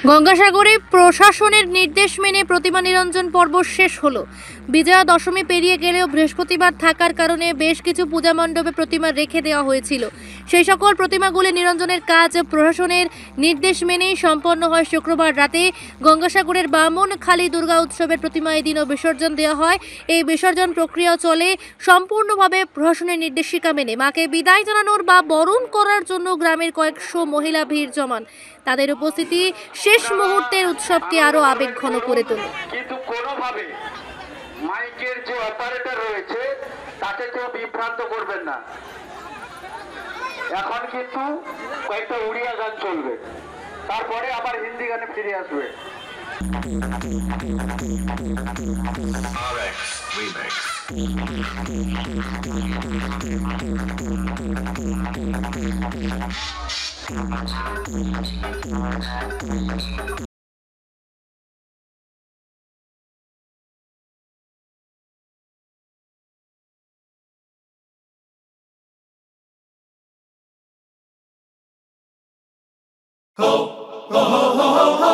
গঙ্গাসাগরে প্রশাসনের নির্দেশ মেনে প্রতিমা নিরঞ্জন পর্ব শেষ হলো। বিজয়া দশমী পেরিয়ে গেলেও বৃহস্পতিবার থাকার কারণে বেশ কিছু পূজা মণ্ডপে প্রতিমা রেখে দেওয়া হয়েছিল। সেই সকল প্রতিমাগুলি নিরঞ্জনের কাজ প্রশাসনের নির্দেশ মেনেই সম্পন্ন হয়। শুক্রবার রাতে গঙ্গাসাগরের বামনখালী দুর্গা উৎসবের প্রতিমা এদিনও বিসর্জন দেওয়া হয়। এই বিসর্জন প্রক্রিয়া চলে সম্পূর্ণভাবে প্রশাসনের নির্দেশিকা মেনে। মাকে বিদায় জানানোর বা বরণ করার জন্য গ্রামের কয়েকশো মহিলা ভিড় জমান। তাদের উপস্থিতি শেষ মুহূর্তের উৎসবকে আরো আবেগঘন করে তোলে। কিন্তু কোনোভাবে মাইকের যে অপারেটর রয়েছে তাকে কেউ বিভ্রান্ত করবেন না। এখন কিন্তু কয়েকটা উড়িয়া গান চলবে, তারপরে আবার হিন্দি গানে ফিরে আসবে।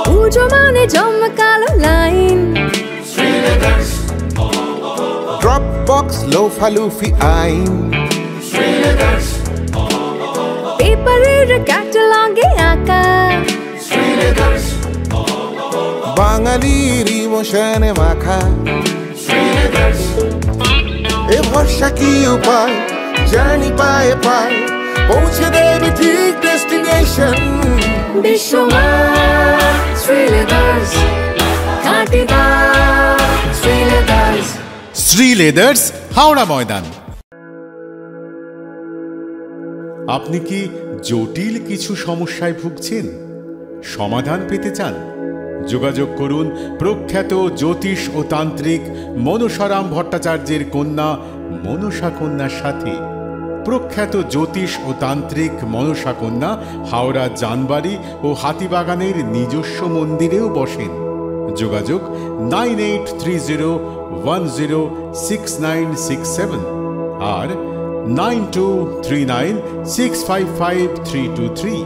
পুজো মানে জমকালো লাইন, ড্রপ বক্স লোফালুফি আইন, পেপারের ক্যাটালগে আঁকা, বাঙালির ইমোশনে মাখা। এ ভরসা কি উপায়, জানি পায়ে পায় পৌঁছে দেবে ঠিক ডেস্টিনেশন। বিশ্বমান শ্রীলেদার্স, কাটিদার শ্রীলেদার্স। শ্রীলেদার্স, হাওড়া ময়দান। আপনি কি জটিল কিছু সমস্যায় ভুগছেন, সমাধান পেতে চান? যোগাযোগ করুন প্রখ্যাত জ্যোতিষ ও তান্ত্রিক মনসারাম ভট্টাচার্যের কন্যা মনসা কন্যার সাথে। প্রখ্যাত জ্যোতিষ ও তান্ত্রিক মনসা কন্যা হাওড়া জানবাড়ি ও হাতিবাগানের নিজস্ব মন্দিরেও বসেন। যোগাযোগ 9830106967 আর 9239655323।